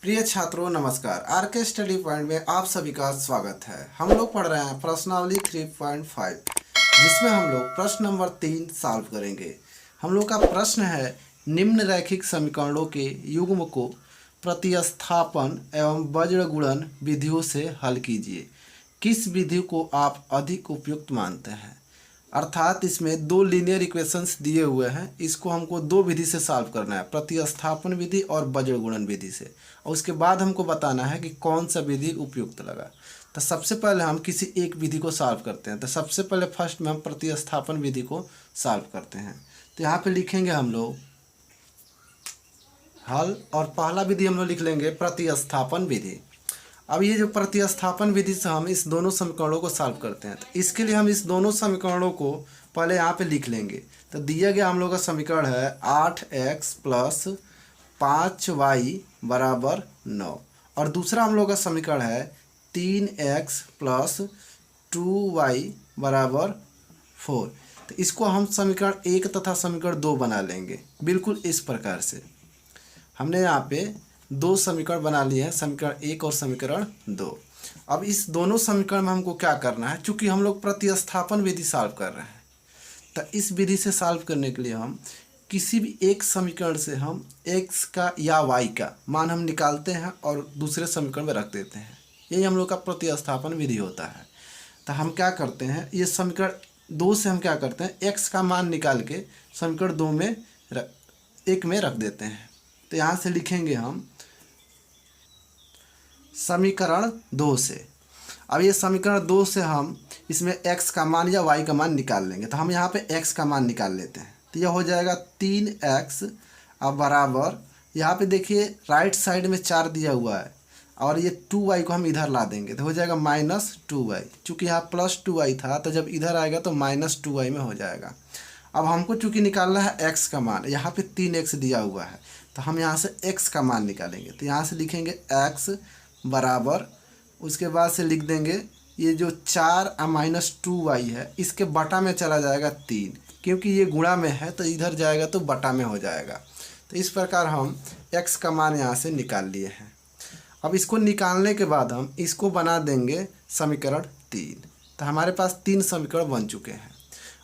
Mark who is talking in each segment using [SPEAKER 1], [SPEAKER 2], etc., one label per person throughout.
[SPEAKER 1] प्रिय छात्रों नमस्कार। आर के स्टडी पॉइंट में आप सभी का स्वागत है। हम लोग पढ़ रहे हैं प्रश्नावली 3.5 जिसमें हम लोग प्रश्न नंबर 3 सॉल्व करेंगे। हम लोग का प्रश्न है निम्न रैखिक समीकरणों के युग्म को प्रतिस्थापन एवं वज्र गुणन विधियों से हल कीजिए। किस विधि को आप अधिक उपयुक्त मानते हैं? अर्थात इसमें दो लीनियर इक्वेशंस दिए हुए हैं, इसको हमको दो विधि से सॉल्व करना है, प्रतिस्थापन विधि और वज्र गुणन विधि से, और उसके बाद हमको बताना है कि कौन सा विधि उपयुक्त लगा। तो सबसे पहले हम किसी एक विधि को सॉल्व करते हैं। तो सबसे पहले फर्स्ट में हम प्रतिस्थापन विधि को सॉल्व करते हैं। तो यहाँ पे लिखेंगे हम लोग हल, और पहला विधि हम लोग लिख लेंगे प्रतिस्थापन विधि। अब ये जो प्रतिस्थापन विधि से हम इस दोनों समीकरणों को सॉल्व करते हैं, तो इसके लिए हम इस दोनों समीकरणों को पहले यहाँ पे लिख लेंगे। तो दिया गया हम लोग का समीकरण है 8x + 5y = 9, और दूसरा हम लोग का समीकरण है 3x + 2y = 4। तो इसको हम समीकरण 1 तथा समीकरण 2 बना लेंगे। बिल्कुल इस प्रकार से हमने यहाँ पे दो समीकरण बना लिए हैं, समीकरण 1 और समीकरण 2। अब इस दोनों समीकरण में हमको क्या करना है, चूंकि हम लोग प्रतिस्थापन विधि सॉल्व कर रहे हैं, तो इस विधि से सॉल्व करने के लिए हम किसी भी एक समीकरण से हम x का या y का मान हम निकालते हैं और दूसरे समीकरण में रख देते हैं। यही हम लोग का प्रतिस्थापन विधि होता है। तो हम क्या करते हैं, ये समीकरण 2 से हम क्या करते हैं, x का मान निकाल के समीकरण 2 में 1 में रख देते हैं। तो यहाँ से लिखेंगे हम समीकरण 2 से। अब ये समीकरण 2 से हम इसमें x का मान या y का मान निकाल लेंगे। तो हम यहाँ पे x का मान निकाल लेते हैं। तो यह हो जाएगा 3x अब बराबर, यहाँ पे देखिए राइट साइड में 4 दिया हुआ है, और ये 2y को हम इधर ला देंगे तो हो जाएगा -2y। चूँकि यहाँ +2y था, तो जब इधर आएगा तो -2y में हो जाएगा। अब हमको चूँकि निकालना है x का मान, यहाँ पे 3x दिया हुआ है, तो हम यहाँ से x का मान निकालेंगे। तो यहाँ से लिखेंगे x बराबर, उसके बाद से लिख देंगे ये जो 4 -2y है, इसके बटा में चला जाएगा 3, क्योंकि ये गुणा में है तो इधर जाएगा तो बटा में हो जाएगा। तो इस प्रकार हम x का मान यहाँ से निकाल लिए हैं। अब इसको निकालने के बाद हम इसको बना देंगे समीकरण 3। तो हमारे पास 3 समीकरण बन चुके हैं।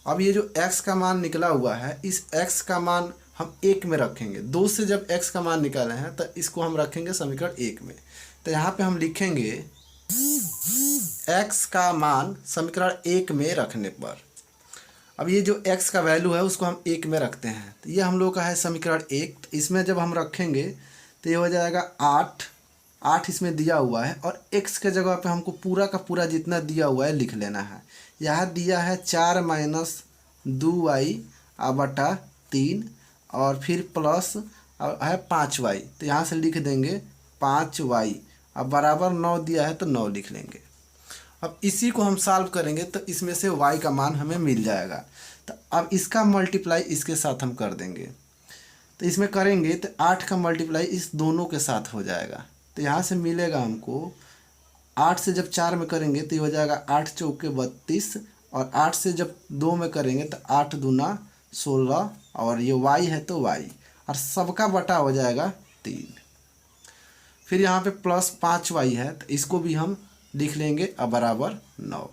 [SPEAKER 1] अब ये जो x का मान निकला हुआ है, इस x का मान हम 1 में रखेंगे। 2 से जब x का मान निकाले हैं तो इसको हम रखेंगे समीकरण 1 में। तो यहाँ पे हम लिखेंगे x का मान समीकरण 1 में रखने पर, अब ये जो x का वैल्यू है उसको हम 1 में रखते हैं। तो ये हम लोग का है समीकरण 1। तो इसमें जब हम रखेंगे तो ये हो जाएगा 8 इसमें दिया हुआ है, और x के जगह पे हमको पूरा का पूरा जितना दिया हुआ है लिख लेना है। यहाँ दिया है 4 - 2y बटा 3, और फिर प्लस है 5y, तो यहाँ से लिख देंगे 5y अब बराबर 9 दिया है तो 9 लिख लेंगे। अब इसी को हम सॉल्व करेंगे तो इसमें से y का मान हमें मिल जाएगा। तो अब इसका मल्टीप्लाई इसके साथ हम कर देंगे। तो इसमें करेंगे तो 8 का मल्टीप्लाई इस दोनों के साथ हो जाएगा। तो यहाँ से मिलेगा हमको 8 से जब 4 में करेंगे तो ये हो जाएगा 8 चौके 32, और 8 से जब 2 में करेंगे तो 8 दूना 16, और ये y है तो y, और सबका बटा हो जाएगा 3। फिर यहाँ पे प्लस 5y है, तो इसको भी हम लिख लेंगे अब बराबर 9।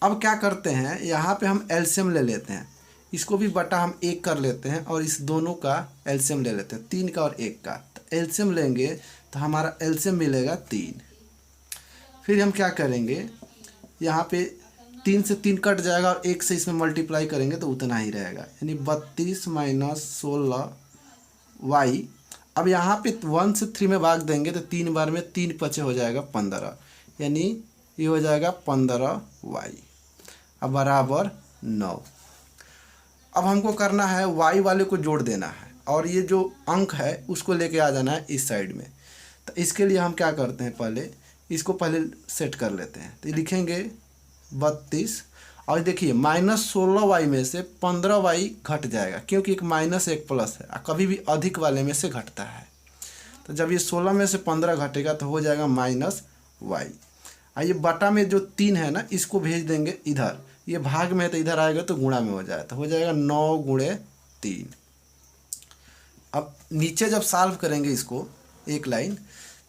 [SPEAKER 1] अब क्या करते हैं, यहाँ पे हम एलसीएम ले लेते हैं, इसको भी बटा हम 1 कर लेते हैं, और इस दोनों का एलसीएम ले लेते हैं, 3 का और 1 का। तो एलसीएम लेंगे तो हमारा एलसीएम मिलेगा 3। फिर हम क्या करेंगे, यहाँ पे 3 से 3 कट जाएगा, और 1 से इसमें मल्टीप्लाई करेंगे तो उतना ही रहेगा, यानी 32 - 16y। अब यहाँ पे 1 से 3 में भाग देंगे तो 3 बार में 3 × 5 हो जाएगा 15, यानी ये हो जाएगा 15y अब बराबर 9। अब हमको करना है y वाले को जोड़ देना है, और ये जो अंक है उसको लेके आ जाना है इस साइड में। तो इसके लिए हम क्या करते हैं, पहले इसको सेट कर लेते हैं। तो लिखेंगे 32, और देखिए -16y में से 15y घट जाएगा, क्योंकि एक माइनस एक प्लस है, कभी भी अधिक वाले में से घटता है। तो जब ये 16 में से 15 घटेगा तो हो जाएगा -y। ये बटा में जो 3 है ना, इसको भेज देंगे इधर, ये भाग में है तो इधर आएगा तो गुणा में हो जाए, तो हो जाएगा 9 × 3। अब नीचे जब सॉल्व करेंगे इसको एक लाइन।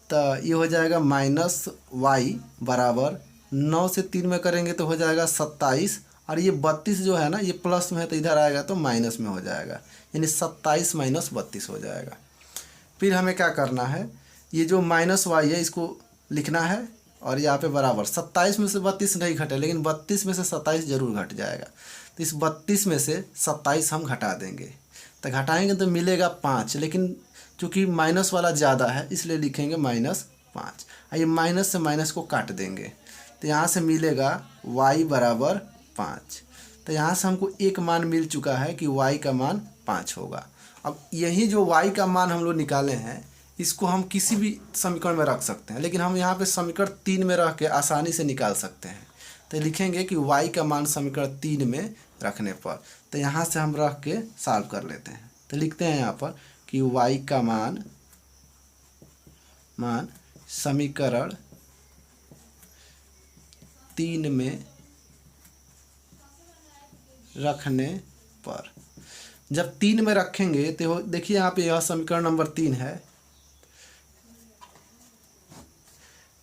[SPEAKER 1] तो ये हो जाएगा -y बराबर 9 से 3 में करेंगे तो हो जाएगा 27, और ये 32 जो है ना ये प्लस में है तो इधर आएगा तो माइनस में हो जाएगा, यानी 27 - 32 हो जाएगा। फिर हमें क्या करना है, ये जो -y है इसको लिखना है, और यहाँ पे बराबर 27 में से 32 नहीं घटे, लेकिन 32 में से 27 जरूर घट जाएगा। तो इस 32 में से 27 हम घटा देंगे, तो घटाएंगे तो मिलेगा 5, लेकिन चूँकि माइनस वाला ज़्यादा है इसलिए लिखेंगे -5। ये माइनस से माइनस को काट देंगे तो यहाँ से मिलेगा y बराबर 5। तो यहाँ से हमको एक मान मिल चुका है कि y का मान 5 होगा। अब यही जो y का मान हम लोग निकाले हैं इसको हम किसी भी समीकरण में रख सकते हैं, लेकिन हम यहाँ पे समीकरण 3 में रख के आसानी से निकाल सकते हैं। तो लिखेंगे कि y का मान समीकरण 3 में रखने पर, तो यहाँ से हम रख के सॉल्व कर लेते हैं। तो लिखते हैं यहाँ पर कि y का मान समीकरण 3 में रखने पर, जब 3 में रखेंगे तो देखिए यहाँ पे यह समीकरण नंबर 3 है,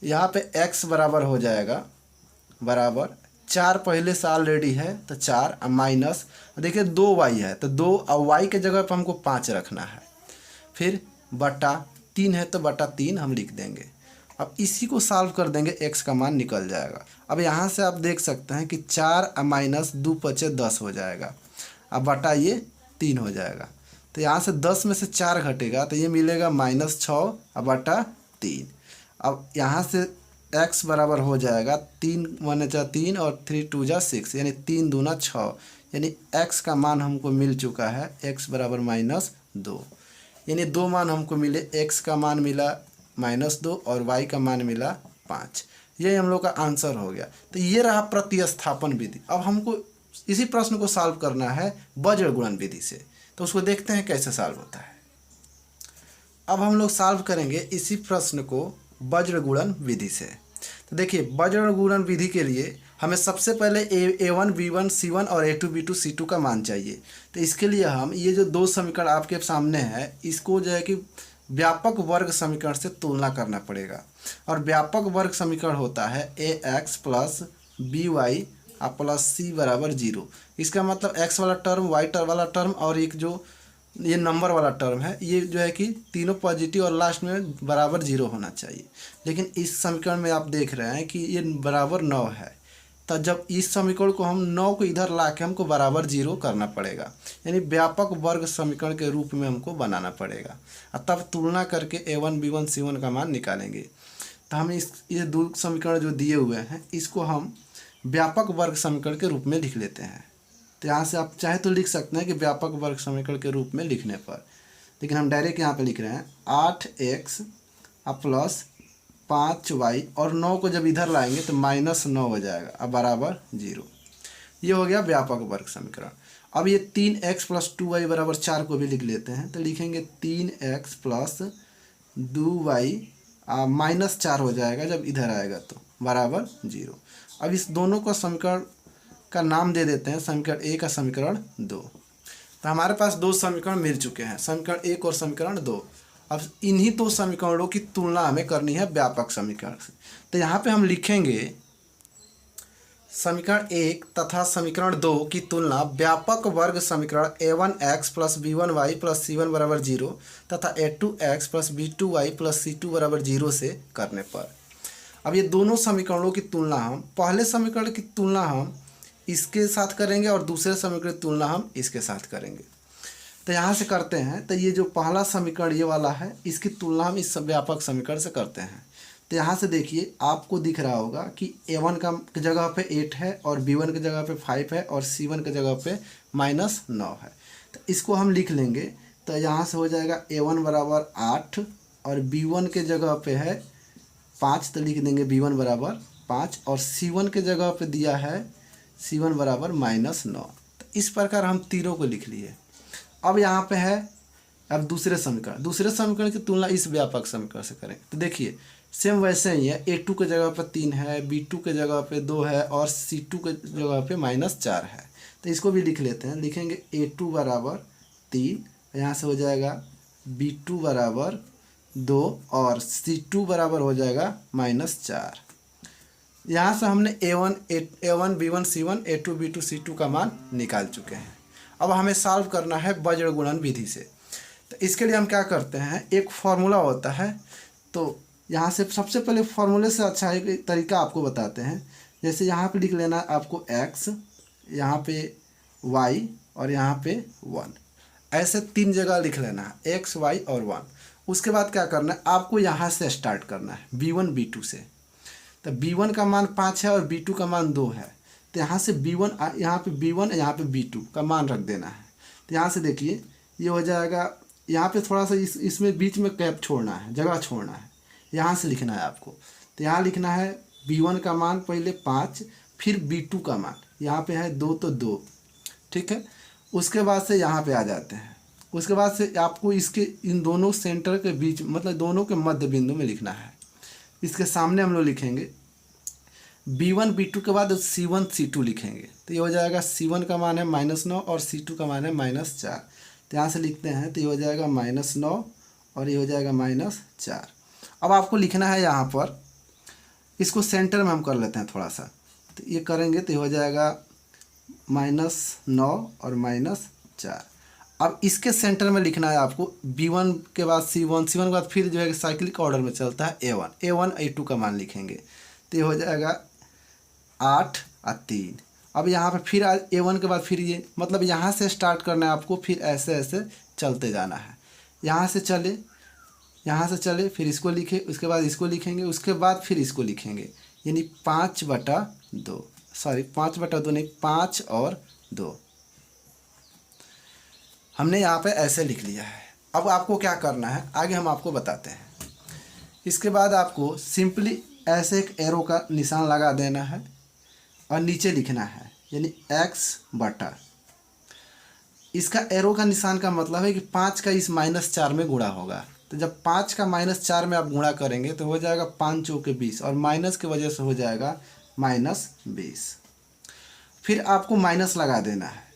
[SPEAKER 1] यहाँ पे x बराबर हो जाएगा बराबर 4 पहले से ऑलरेडी है तो 4 माइनस देखिए 2y है तो 2 और y के जगह पर हमको 5 रखना है, फिर बटा 3 है तो बटा 3 हम लिख देंगे। अब इसी को सॉल्व कर देंगे, x का मान निकल जाएगा। अब यहाँ से आप देख सकते हैं कि 4 माइनस 2 × 10 हो जाएगा, अब बटा ये 3 हो जाएगा। तो यहाँ से 10 में से 4 घटेगा तो ये मिलेगा -6 अब बटा 3। अब यहाँ से x बराबर हो जाएगा 3 × 3 और 3 × 2 = 6, यानी 3 दूना 6, यानी x का मान हमको मिल चुका है x बराबर -2, यानी 2 मान हमको मिले, x का मान मिला -2 और y का मान मिला 5। ये हम लोग का आंसर हो गया। तो ये रहा प्रतिस्थापन विधि। अब हमको इसी प्रश्न को सॉल्व करना है वज्र गुणन विधि से, तो उसको देखते हैं कैसे सॉल्व होता है। अब हम लोग सॉल्व करेंगे इसी प्रश्न को वज्र गुणन विधि से। तो देखिए वज्र गुणन विधि के लिए हमें सबसे पहले a1 b1 c1 और a2 b2 c2 का मान चाहिए। तो इसके लिए हम ये जो दो समीकरण आपके सामने है इसको जो है कि व्यापक वर्ग समीकरण से तुलना करना पड़ेगा, और व्यापक वर्ग समीकरण होता है ax + by + c बराबर 0। इसका मतलब x वाला टर्म, y वाला टर्म और एक जो ये नंबर वाला टर्म है ये जो है कि तीनों पॉजिटिव और लास्ट में बराबर 0 होना चाहिए। लेकिन इस समीकरण में आप देख रहे हैं कि ये बराबर 9 है, तो जब इस समीकरण को हम 9 को इधर ला के हमको बराबर 0 करना पड़ेगा, यानी व्यापक वर्ग समीकरण के रूप में हमको बनाना पड़ेगा, और तब तुलना करके a1 b1 c1 का मान निकालेंगे। तो हम ये दो समीकरण जो दिए हुए हैं इसको हम व्यापक वर्ग समीकरण के रूप में लिख लेते हैं। तो यहाँ से आप चाहे तो लिख सकते हैं कि व्यापक वर्ग समीकरण के रूप में लिखने पर, लेकिन हम डायरेक्ट यहाँ पे लिख रहे हैं 8x + 5y और 9 को जब इधर लाएंगे तो -9 हो जाएगा, अब बराबर 0। ये हो गया व्यापक वर्ग समीकरण। अब ये 3x + 2y बराबर 4 को भी लिख लेते हैं, तो लिखेंगे 3x + 2y -4 हो जाएगा जब इधर आएगा तो बराबर 0। अब इस दोनों को समीकरण का नाम दे देते हैं, समीकरण 1 और समीकरण 2। तो हमारे पास दो समीकरण मिल चुके हैं, समीकरण 1 और समीकरण 2। अब इन्हीं दो समीकरणों की तुलना हमें करनी है व्यापक समीकरण से। तो यहाँ पे हम लिखेंगे समीकरण 1 तथा समीकरण 2 की तुलना व्यापक वर्ग समीकरण a1x + b1y + c1 बराबर 0 तथा a2x + b2y + c2 बराबर 0 से करने पर। अब ये दोनों समीकरणों की तुलना हम पहले समीकरण की तुलना हम इसके साथ करेंगे और दूसरे समीकरण की तुलना हम इसके साथ करेंगे। तो यहाँ से करते हैं, तो ये जो पहला समीकरण ये वाला है इसकी तुलना हम इस व्यापक समीकरण से करते हैं। तो यहाँ से देखिए आपको दिख रहा होगा कि a1 की जगह पे 8 है और b1 की जगह पे 5 है और c1 की जगह पे -9 है। तो इसको हम लिख लेंगे, तो यहाँ से हो जाएगा a1 बराबर 8 और b1 के जगह पे है 5, तो लिख देंगे b1 बराबर 5 और c1 के जगह पे दिया है c1 बराबर -9। तो इस प्रकार हम तीनों को लिख लिए। अब यहाँ पे है अब दूसरे समीकरण की तुलना इस व्यापक समीकरण से करें। तो देखिए सेम वैसे ही है, a2 के जगह पर 3 है, b2 के जगह पे 2 है और c2 के जगह पे -4 है। तो इसको भी लिख लेते हैं, लिखेंगे a2 बराबर 3, यहाँ से हो जाएगा b2 बराबर 2 और C2 बराबर हो जाएगा -4। यहाँ से हमने A1 B1 C1 A2 B2 C2 का मान निकाल चुके हैं। अब हमें सॉल्व करना है बज्र गुणन विधि से। तो इसके लिए हम क्या करते हैं, एक फार्मूला होता है। तो यहाँ से सबसे पहले फार्मूले से अच्छा एक तरीका आपको बताते हैं। जैसे यहाँ पे लिख लेना आपको x, यहाँ पे y और यहाँ पे 1, ऐसे 3 जगह लिख लेना है, x y और 1। उसके बाद क्या करना है, आपको यहाँ से स्टार्ट करना है B1 B2 से। तो B1 का मान 5 है और B2 का मान 2 है। तो यहाँ से B1 यहाँ पे B1 यहाँ पे B2 का मान रख देना है। तो यहाँ से देखिए ये हो जाएगा, यहाँ पे थोड़ा सा इसमें बीच में गैप छोड़ना है, जगह छोड़ना है, यहाँ से लिखना है आपको। तो यहाँ लिखना है B1 का मान पहले 5, फिर B2 का मान यहाँ पे है 2 तो 2, ठीक है। उसके बाद से यहाँ पे आ जाते हैं। उसके बाद से आपको इसके इन दोनों सेंटर के बीच, मतलब दोनों के मध्य बिंदु में लिखना है। इसके सामने हम लोग लिखेंगे B1 B2 के बाद C1 C2 लिखेंगे। तो ये हो जाएगा C1 का मान है -9 और C2 का मान है -4। तो यहाँ से लिखते हैं तो ये हो जाएगा -9 और ये हो जाएगा -4। अब आपको लिखना है यहाँ पर, इसको सेंटर में हम कर लेते हैं थोड़ा सा। तो ये करेंगे तो ये हो जाएगा -9 और -4। अब इसके सेंटर में लिखना है आपको B1 के बाद C1 के बाद फिर जो है साइक्लिक ऑर्डर में चलता है A1 A2 का मान लिखेंगे। तो ये हो जाएगा 8 और 3। अब यहाँ पे फिर A1 के बाद फिर ये, मतलब यहाँ से स्टार्ट करना है आपको, फिर ऐसे ऐसे चलते जाना है। यहाँ से चले फिर इसको लिखे, उसके बाद इसको लिखेंगे, उसके बाद फिर इसको लिखेंगे, यानी 5/2 नहीं 5 और 2 हमने यहाँ पे ऐसे लिख लिया है। अब आपको क्या करना है आगे हम आपको बताते हैं। इसके बाद आपको सिंपली ऐसे एक एरो का निशान लगा देना है और नीचे लिखना है, यानी x/। इसका एरो का निशान का मतलब है कि 5 का इस -4 में गुणा होगा। तो जब 5 का -4 में आप गुणा करेंगे तो हो जाएगा 5 चौके 20 और माइनस की वजह से हो जाएगा -20। फिर आपको माइनस लगा देना है।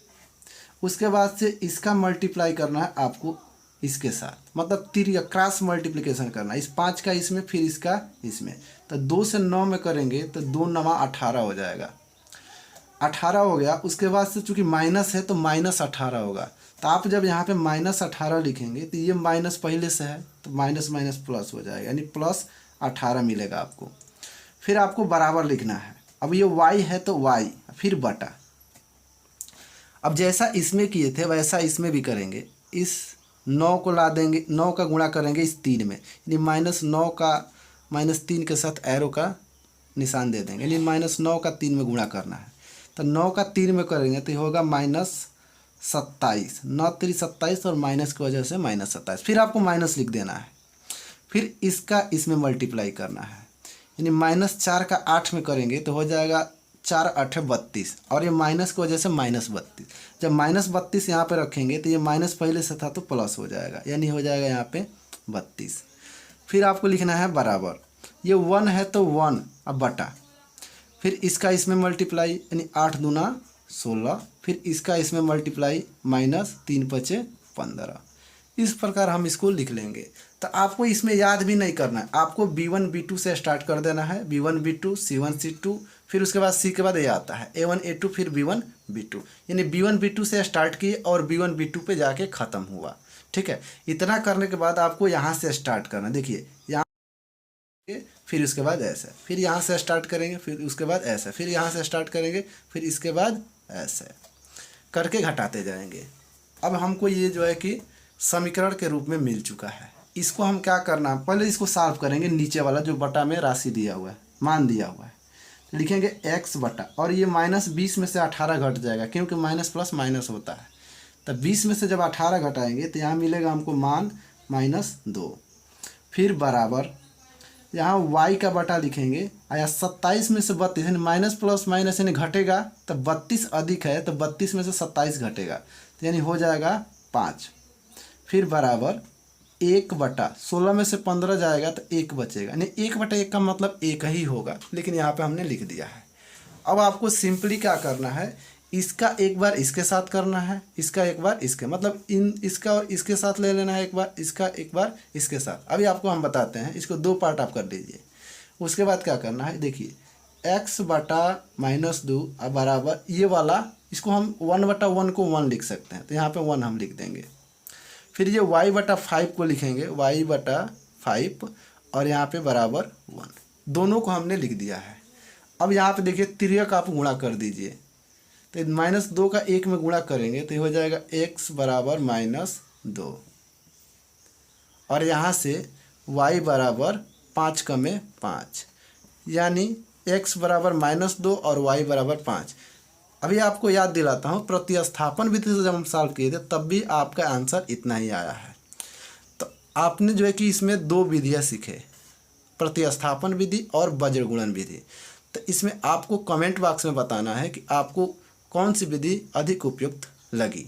[SPEAKER 1] उसके बाद से इसका मल्टीप्लाई करना है आपको इसके साथ, मतलब या क्रॉस मल्टीप्लिकेशन करना है। इस 5 का इसमें, फिर इसका इसमें। तो 2 से 9 में करेंगे तो 2 9 18 हो जाएगा। 18 हो गया। उसके बाद से चूँकि माइनस है तो -18 होगा। तो आप जब यहाँ पे -18 लिखेंगे तो ये माइनस पहले से है तो माइनस माइनस प्लस हो जाएगा, यानी +18 मिलेगा आपको। फिर आपको बराबर लिखना है। अब ये y है तो y, फिर बटा। अब जैसा इसमें किए थे वैसा इसमें भी करेंगे। इस 9 को ला देंगे, 9 का गुणा करेंगे इस 3 में, यानी -9 का -3 के साथ एरो का निशान दे देंगे, यानी -9 का 3 में गुणा करना है। तो 9 का 3 में करेंगे तो होगा -27, 9 3 27 और माइनस की वजह से -27। फिर आपको माइनस लिख देना है। फिर इसका इसमें मल्टीप्लाई करना है, यानी -4 का 8 में करेंगे तो हो जाएगा 4 8 32 और ये माइनस की वजह से -32। जब -32 यहाँ पे रखेंगे तो ये माइनस पहले से था तो प्लस हो जाएगा, यानी हो जाएगा यहाँ पे 32। फिर आपको लिखना है बराबर। ये 1 है तो 1 अब बटा। फिर इसका इसमें मल्टीप्लाई, यानी 8 दूना 16। फिर इसका इसमें मल्टीप्लाई, -3 5 15। इस प्रकार हम इसको लिख लेंगे। तो आपको इसमें याद भी नहीं करना है, आपको B1 B2 से स्टार्ट कर देना है। B1 B2 C1 C2, फिर उसके बाद C के बाद ये आता है A1 A2, फिर B1 B2, यानी B1 B2 से स्टार्ट किए और B1 B2 पे जाके ख़त्म हुआ। ठीक है, इतना करने के बाद आपको यहाँ से स्टार्ट करना। देखिए यहाँ, फिर उसके बाद ऐसे, फिर यहाँ से स्टार्ट करेंगे, फिर उसके बाद ऐसे, फिर यहाँ से स्टार्ट करेंगे, फिर इसके बाद ऐसे करके घटाते जाएंगे। अब हमको ये जो है कि समीकरण के रूप में मिल चुका है। इसको हम क्या करना है, पहले इसको सॉल्व करेंगे। नीचे वाला जो बटा में राशि दिया हुआ है, मान दिया हुआ है, लिखेंगे x बटा, और ये -20 में से 18 घट जाएगा, क्योंकि माइनस प्लस माइनस होता है। तो 20 में से जब 18 घटाएंगे तो यहाँ मिलेगा हमको मान -2। फिर बराबर, यहाँ y का बटा लिखेंगे, आया 27 में से 32, यानी माइनस प्लस माइनस यानी घटेगा, तो 32 अधिक है तो 32 में से 27 घटेगा, तो यानी हो जाएगा 5। फिर बराबर 1/16 में से 15 जाएगा तो 1 बचेगा, यानी 1/1 का मतलब 1 ही होगा, लेकिन यहाँ पे हमने लिख दिया है। अब आपको सिंपली क्या करना है, इसका एक बार इसके साथ करना है, इसका एक बार इसके, मतलब इसका और इसके साथ ले लेना है एक बार, इसका एक बार इसके साथ। अभी आपको हम बताते हैं, इसको दो पार्ट आप कर लीजिए। उसके बाद क्या करना है, देखिए x बटा -2 बराबर ये वाला, इसको हम 1/1 को 1 लिख सकते हैं, तो यहाँ पे 1 हम लिख देंगे। फिर ये y/5 को लिखेंगे, y/5 और यहाँ पे बराबर 1, दोनों को हमने लिख दिया है। अब यहाँ पे देखिए तिर्यक आप गुणा कर दीजिए, तो -2 का 1 में गुणा करेंगे तो ये हो जाएगा x बराबर -2, और यहाँ से y बराबर 5 का में 5, यानी x बराबर -2 और y बराबर 5। अभी आपको याद दिलाता हूँ, प्रतिस्थापन विधि से जब हम सॉल्व किए थे तब भी आपका आंसर इतना ही आया है। तो आपने जो है कि इसमें दो विधियाँ सीखे, प्रतिस्थापन विधि और वज्रगुणन विधि। तो इसमें आपको कमेंट बॉक्स में बताना है कि आपको कौन सी विधि अधिक उपयुक्त लगी।